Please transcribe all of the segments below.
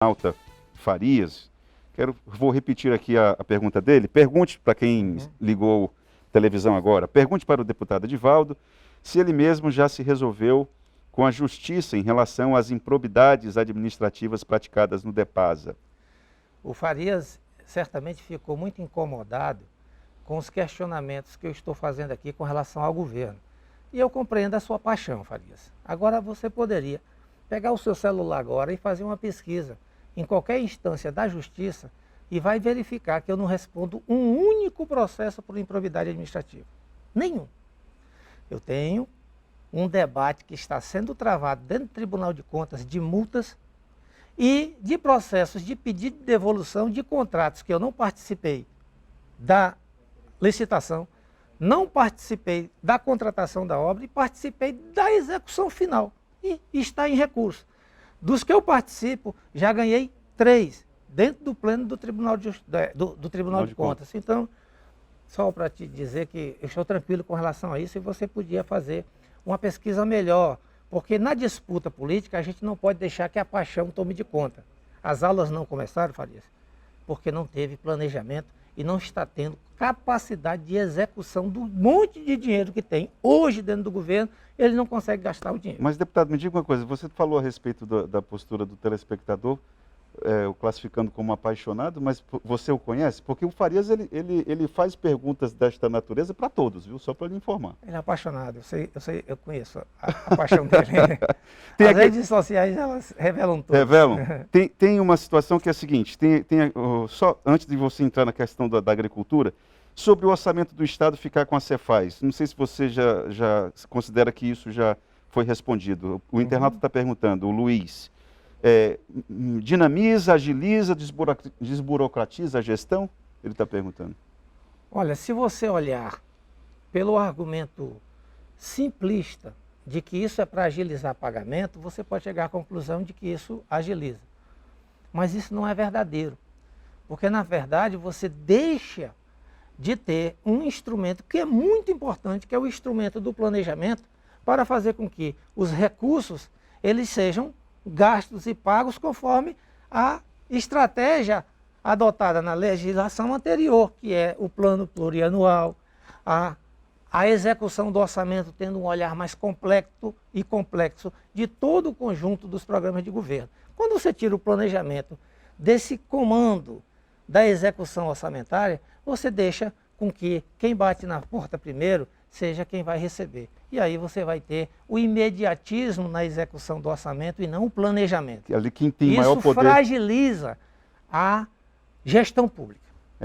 Alta Farias. Vou repetir aqui a pergunta dele. Pergunte para quem ligou televisão agora, pergunte para o deputado Edivaldo se ele mesmo já se resolveu com a justiça em relação às improbidades administrativas praticadas no DEPASA. O Farias certamente ficou muito incomodado com os questionamentos que eu estou fazendo aqui com relação ao governo. E eu compreendo a sua paixão, Farias. Agora você poderia pegar o seu celular agora e fazer uma pesquisa em qualquer instância da justiça e vai verificar que eu não respondo um único processo por improbidade administrativa. Nenhum. Eu tenho um debate que está sendo travado dentro do Tribunal de Contas de multas e de processos de pedido de devolução de contratos que eu não participei da licitação, não participei da contratação da obra e participei da execução final. E está em recurso. Dos que eu participo, já ganhei 3 dentro do pleno do Tribunal de Contas. Então, só para te dizer que eu estou tranquilo com relação a isso e você podia fazer uma pesquisa melhor, porque na disputa política a gente não pode deixar que a paixão tome de conta. As aulas não começaram, Farias, porque não teve planejamento e não está tendo capacidade de execução do monte de dinheiro que tem hoje dentro do governo, ele não consegue gastar o dinheiro. Mas, deputado, me diga uma coisa, você falou a respeito da postura do telespectador, o classificando como apaixonado, mas você o conhece? Porque o Farias, ele faz perguntas desta natureza para todos, viu? Só para lhe informar. Ele é apaixonado, eu conheço a paixão dele. As redes sociais, elas revelam tudo. Revelam? Tem uma situação que é a seguinte, só antes de você entrar na questão da agricultura, sobre o orçamento do Estado ficar com a Cefaz. Não sei se você já considera que isso já foi respondido. O internauta está perguntando, o Luiz, dinamiza, agiliza, desburocratiza a gestão? Ele está perguntando. Olha, se você olhar pelo argumento simplista de que isso é para agilizar pagamento, você pode chegar à conclusão de que isso agiliza. Mas isso não é verdadeiro, porque na verdade você deixa de ter um instrumento que é muito importante, que é o instrumento do planejamento, para fazer com que os recursos eles sejam gastos e pagos conforme a estratégia adotada na legislação anterior, que é o plano plurianual, a execução do orçamento tendo um olhar mais complexo de todo o conjunto dos programas de governo. Quando você tira o planejamento desse comando da execução orçamentária, você deixa com que quem bate na porta primeiro seja quem vai receber. E aí você vai ter o imediatismo na execução do orçamento e não o planejamento. Ali quem tem maior poder... Isso fragiliza a gestão pública.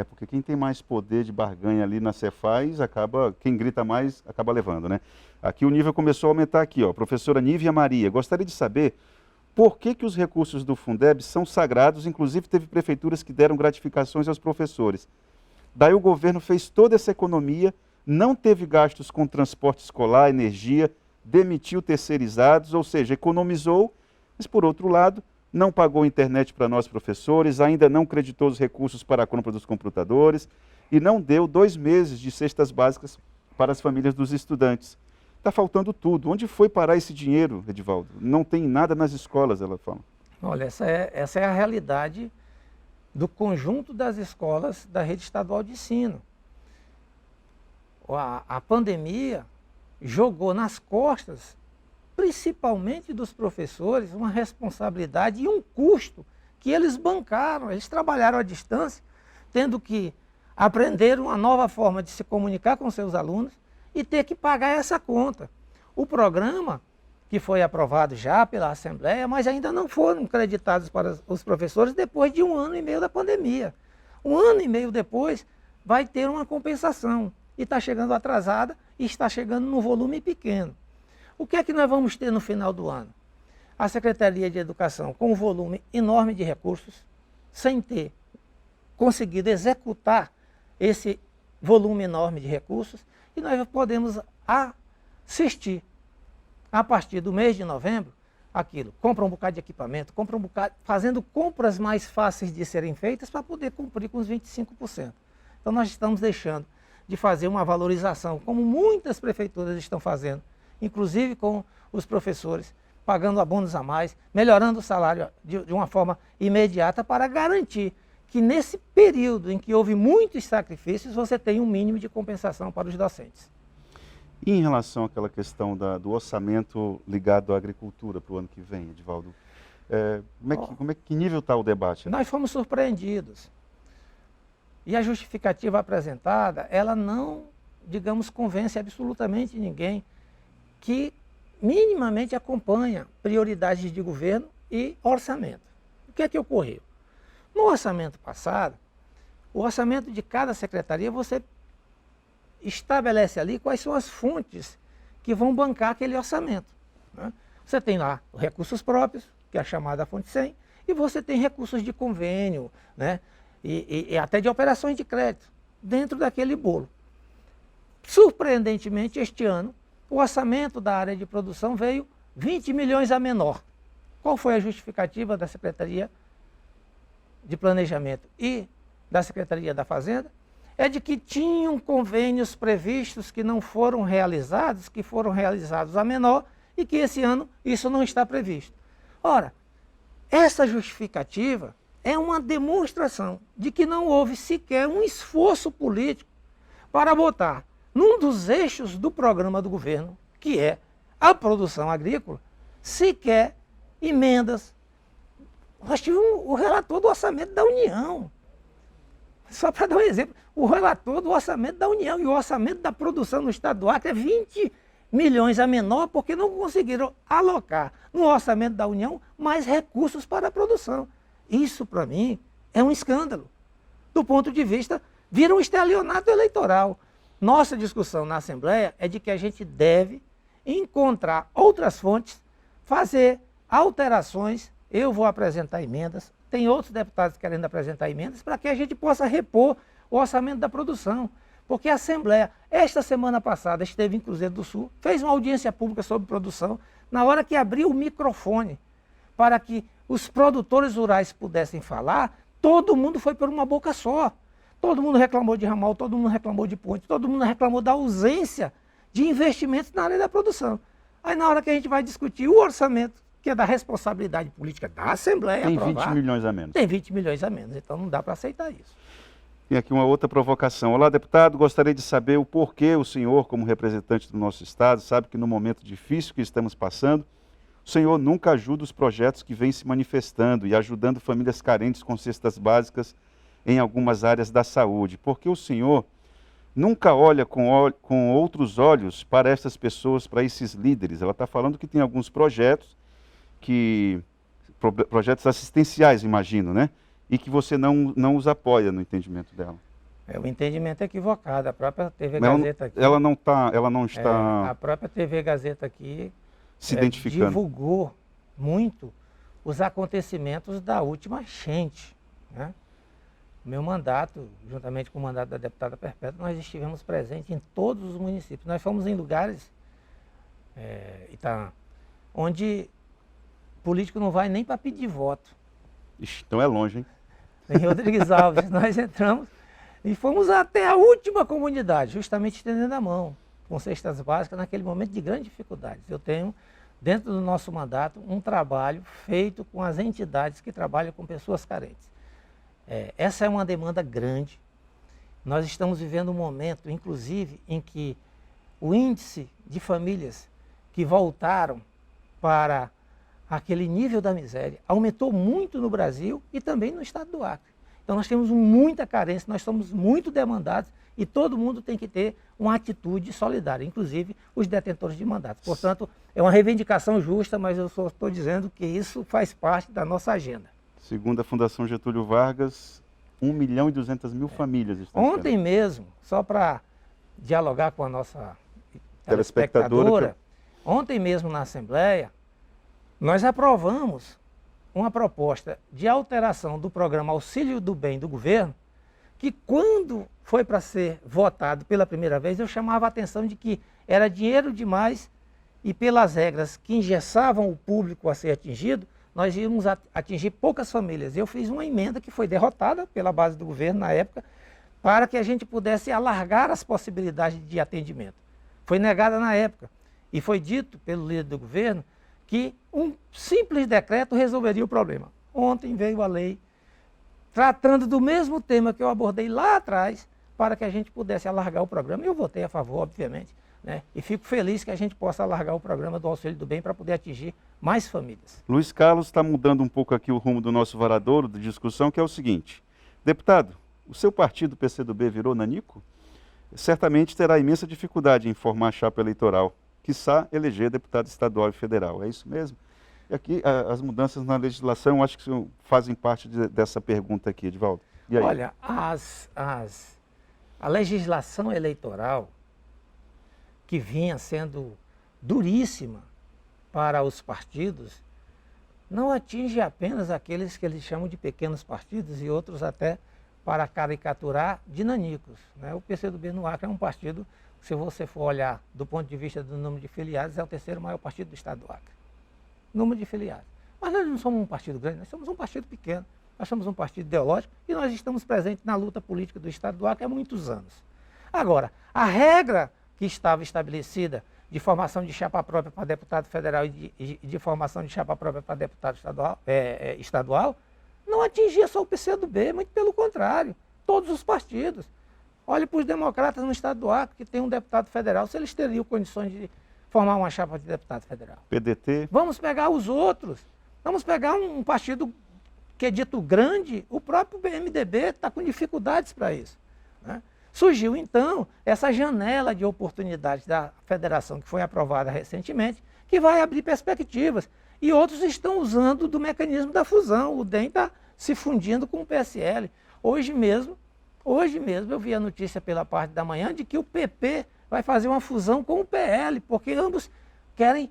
Porque quem tem mais poder de barganha ali na Cefaz, quem grita mais acaba levando, né? Aqui o nível começou a aumentar aqui, ó. Professora Nívia Maria, gostaria de saber por que os recursos do Fundeb são sagrados, inclusive teve prefeituras que deram gratificações aos professores. Daí o governo fez toda essa economia, não teve gastos com transporte escolar, energia, demitiu terceirizados, ou seja, economizou, mas por outro lado, não pagou internet para nós professores, ainda não creditou os recursos para a compra dos computadores e não deu 2 meses de cestas básicas para as famílias dos estudantes. Está faltando tudo. Onde foi parar esse dinheiro, Edivaldo? Não tem nada nas escolas, ela fala. Olha, essa é a realidade do conjunto das escolas da rede estadual de ensino. A pandemia jogou nas costas, principalmente dos professores, uma responsabilidade e um custo que eles bancaram. Eles trabalharam à distância, tendo que aprender uma nova forma de se comunicar com seus alunos e ter que pagar essa conta. O programa, que foi aprovado já pela Assembleia, mas ainda não foram creditados para os professores depois de 1 ano e meio da pandemia. 1 ano e meio depois vai ter uma compensação e está chegando atrasada e está chegando num volume pequeno. O que é que nós vamos ter no final do ano? A Secretaria de Educação com um volume enorme de recursos, sem ter conseguido executar esse volume enorme de recursos, e nós podemos assistir, a partir do mês de novembro, aquilo, compra um bocado de equipamento, compra um bocado, fazendo compras mais fáceis de serem feitas para poder cumprir com os 25%. Então nós estamos deixando de fazer uma valorização, como muitas prefeituras estão fazendo, inclusive com os professores, pagando abonos a mais, melhorando o salário de uma forma imediata para garantir que nesse período em que houve muitos sacrifícios, você tem um mínimo de compensação para os docentes. E em relação àquela questão do orçamento ligado à agricultura para o ano que vem, Edivaldo? Que nível está o debate? Nós fomos surpreendidos. E a justificativa apresentada, ela não, digamos, convence absolutamente ninguém que minimamente acompanha prioridades de governo e orçamento. O que é que ocorreu? No orçamento passado, o orçamento de cada secretaria, você estabelece ali quais são as fontes que vão bancar aquele orçamento, né? Você tem lá os recursos próprios, que é a chamada fonte 100, e você tem recursos de convênio, né? E até de operações de crédito, dentro daquele bolo. Surpreendentemente, este ano, o orçamento da área de produção veio 20 milhões a menor. Qual foi a justificativa da Secretaria de Planejamento e da Secretaria da Fazenda? É de que tinham convênios previstos que não foram realizados, que foram realizados a menor, e que esse ano isso não está previsto. Ora, essa justificativa é uma demonstração de que não houve sequer um esforço político para botar num dos eixos do programa do governo, que é a produção agrícola, sequer emendas. Nós tivemos o relator do orçamento da União. Só para dar um exemplo, o relator do orçamento da União e o orçamento da produção no estado do Acre é 20 milhões a menor, porque não conseguiram alocar no orçamento da União mais recursos para a produção. Isso, para mim, é um escândalo. Do ponto de vista, vira um estelionato eleitoral. Nossa discussão na Assembleia é de que a gente deve encontrar outras fontes, fazer alterações. Eu vou apresentar emendas, tem outros deputados querendo apresentar emendas, para que a gente possa repor o orçamento da produção. Porque a Assembleia, esta semana passada, esteve em Cruzeiro do Sul, fez uma audiência pública sobre produção, na hora que abriu o microfone para que os produtores rurais pudessem falar, todo mundo foi por uma boca só. Todo mundo reclamou de ramal, todo mundo reclamou de ponte, todo mundo reclamou da ausência de investimentos na área da produção. Aí na hora que a gente vai discutir o orçamento, que é da responsabilidade política da Assembleia, tem aprovar, 20 milhões a menos. Tem 20 milhões a menos, então não dá para aceitar isso. Tem aqui uma outra provocação. Olá, deputado, gostaria de saber o porquê o senhor, como representante do nosso estado, sabe que no momento difícil que estamos passando, o senhor nunca ajuda os projetos que vêm se manifestando e ajudando famílias carentes com cestas básicas em algumas áreas da saúde. Porque o senhor nunca olha com outros olhos para essas pessoas, para esses líderes. Ela está falando que tem alguns projetos, projetos assistenciais, imagino, né? E que você não os apoia no entendimento dela. O entendimento é equivocado. A própria TV Gazeta aqui... Ela não está... a própria TV Gazeta aqui se identificando. Divulgou muito os acontecimentos da última enchente, né? Meu mandato, juntamente com o mandato da deputada Perpétua, nós estivemos presentes em todos os municípios. Nós fomos em lugares onde político não vai nem para pedir voto. Ixi, então é longe, hein? Em Rodrigues Alves, nós entramos e fomos até a última comunidade, justamente estendendo a mão, com cestas básicas, naquele momento de grandes dificuldades. Eu tenho, dentro do nosso mandato, um trabalho feito com as entidades que trabalham com pessoas carentes. Essa é uma demanda grande. Nós estamos vivendo um momento, inclusive, em que o índice de famílias que voltaram para aquele nível da miséria aumentou muito no Brasil e também no estado do Acre. Então nós temos muita carência, nós somos muito demandados e todo mundo tem que ter uma atitude solidária, inclusive os detentores de mandatos. Portanto, é uma reivindicação justa, mas eu só estou dizendo que isso faz parte da nossa agenda. Segundo a Fundação Getúlio Vargas, 1.200.000 famílias estão Ontem mesmo, só para dialogar com a nossa telespectadora, ontem mesmo na Assembleia, nós aprovamos uma proposta de alteração do programa Auxílio do Bem do governo, que quando foi para ser votado pela primeira vez, eu chamava a atenção de que era dinheiro demais e pelas regras que engessavam o público a ser atingido, nós íamos atingir poucas famílias. Eu fiz uma emenda que foi derrotada pela base do governo na época, para que a gente pudesse alargar as possibilidades de atendimento. Foi negada na época. E foi dito pelo líder do governo que um simples decreto resolveria o problema. Ontem veio a lei tratando do mesmo tema que eu abordei lá atrás, para que a gente pudesse alargar o programa. E eu votei a favor, obviamente, né? E fico feliz que a gente possa alargar o programa do Auxílio do Bem para poder atingir mais famílias. Luiz Carlos está mudando um pouco aqui o rumo do nosso varadouro de discussão, que é o seguinte. Deputado, o seu partido, PCdoB, virou nanico? Certamente terá imensa dificuldade em formar chapa eleitoral, quiçá eleger deputado estadual e federal. É isso mesmo? E aqui as mudanças na legislação, acho que fazem parte dessa pergunta aqui, Edivaldo. E aí? Olha, a legislação eleitoral, que vinha sendo duríssima para os partidos, não atinge apenas aqueles que eles chamam de pequenos partidos e outros até para caricaturar de nanicos, né? O PCdoB no Acre é um partido, se você for olhar do ponto de vista do número de filiados, é o terceiro maior partido do estado do Acre. Número de filiados. Mas nós não somos um partido grande, nós somos um partido pequeno. Nós somos um partido ideológico e nós estamos presentes na luta política do estado do Acre há muitos anos. Agora, a regra que estava estabelecida de formação de chapa própria para deputado federal e de formação de chapa própria para deputado estadual não atingia só o PCdoB, muito pelo contrário, todos os partidos. Olhe para os democratas no estado do Acre, que tem um deputado federal, se eles teriam condições de formar uma chapa de deputado federal. PDT. Vamos pegar os outros, vamos pegar um partido que é dito grande, o próprio MDB está com dificuldades para isso, né? Surgiu, então, essa janela de oportunidades da federação, que foi aprovada recentemente, que vai abrir perspectivas. E outros estão usando do mecanismo da fusão. O DEM está se fundindo com o PSL. Hoje mesmo eu vi a notícia pela parte da manhã de que o PP vai fazer uma fusão com o PL, porque ambos querem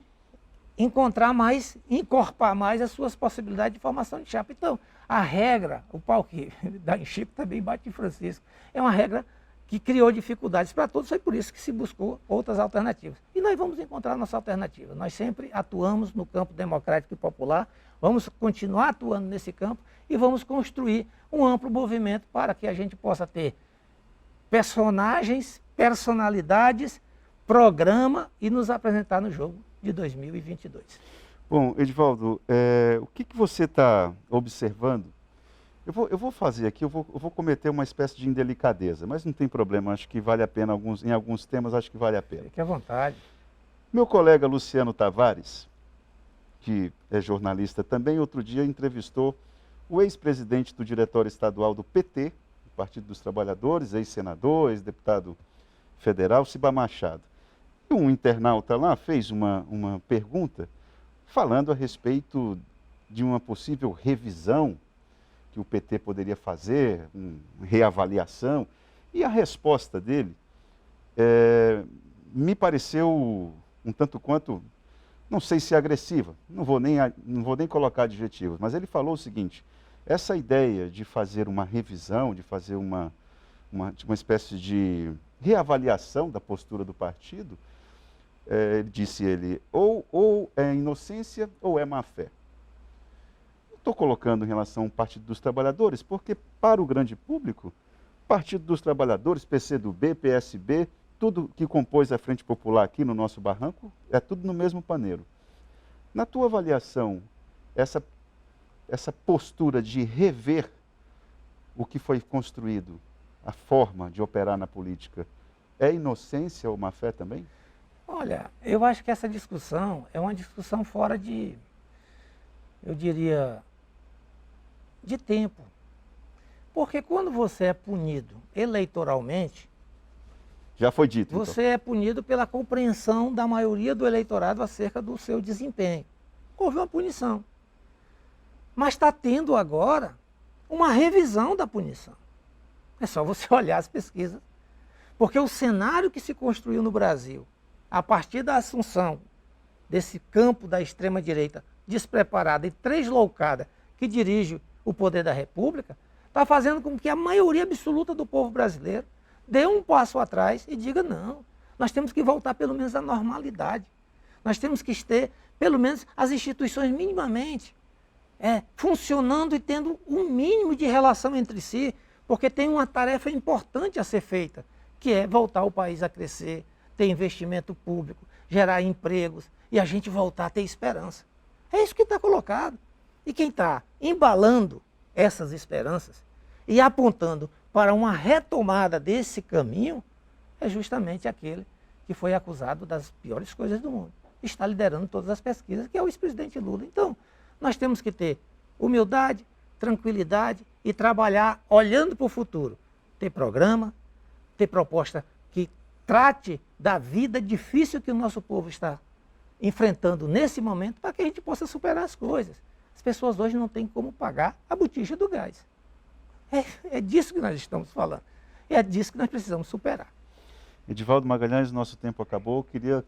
encontrar mais, encorpar mais as suas possibilidades de formação de chapa. Então, a regra, o pau que dá em Chico também bate em Francisco, é uma regra que criou dificuldades para todos, foi por isso que se buscou outras alternativas. E nós vamos encontrar nossa alternativa. Nós sempre atuamos no campo democrático e popular, vamos continuar atuando nesse campo e vamos construir um amplo movimento para que a gente possa ter personagens, personalidades, programa e nos apresentar no jogo de 2022. Bom, Edivaldo, o que você está observando? Eu vou fazer aqui, eu vou cometer uma espécie de indelicadeza, mas não tem problema, acho que vale a pena, em alguns temas acho que vale a pena. Fique à vontade. Meu colega Luciano Tavares, que é jornalista também, outro dia entrevistou o ex-presidente do Diretório Estadual do PT, do Partido dos Trabalhadores, ex-senador, ex-deputado federal, Ciba Machado. E um internauta lá fez uma pergunta falando a respeito de uma possível revisão que o PT poderia fazer, uma reavaliação, e a resposta dele me pareceu um tanto quanto, não sei se agressiva, não vou nem colocar adjetivos, mas ele falou o seguinte: essa ideia de fazer uma revisão, de fazer uma espécie de reavaliação da postura do partido, disse ele, ou é inocência ou é má fé. Estou colocando em relação ao Partido dos Trabalhadores, porque para o grande público, Partido dos Trabalhadores, PCdoB, PSB, tudo que compôs a Frente Popular aqui no nosso barranco, é tudo no mesmo paneiro. Na tua avaliação, essa postura de rever o que foi construído, a forma de operar na política, é inocência ou má fé também? Olha, eu acho que essa discussão é uma discussão fora de, eu diria, de tempo. Porque quando você é punido eleitoralmente, já foi dito. Você é punido pela compreensão da maioria do eleitorado acerca do seu desempenho. Houve uma punição. Mas está tendo agora uma revisão da punição. É só você olhar as pesquisas. Porque o cenário que se construiu no Brasil, a partir da assunção desse campo da extrema-direita despreparada e tresloucada que dirige o poder da República, está fazendo com que a maioria absoluta do povo brasileiro dê um passo atrás e diga não, nós temos que voltar pelo menos à normalidade. Nós temos que ter, pelo menos, as instituições minimamente funcionando e tendo um mínimo de relação entre si, porque tem uma tarefa importante a ser feita, que é voltar o país a crescer, ter investimento público, gerar empregos e a gente voltar a ter esperança. É isso que está colocado. E quem está embalando essas esperanças e apontando para uma retomada desse caminho é justamente aquele que foi acusado das piores coisas do mundo. Está liderando todas as pesquisas, que é o ex-presidente Lula. Então, nós temos que ter humildade, tranquilidade e trabalhar olhando para o futuro. Ter programa, ter proposta que trate da vida difícil que o nosso povo está enfrentando nesse momento para que a gente possa superar as coisas. As pessoas hoje não têm como pagar a botija do gás. É disso que nós estamos falando. É disso que nós precisamos superar. Edivaldo Magalhães, nosso tempo acabou. Queria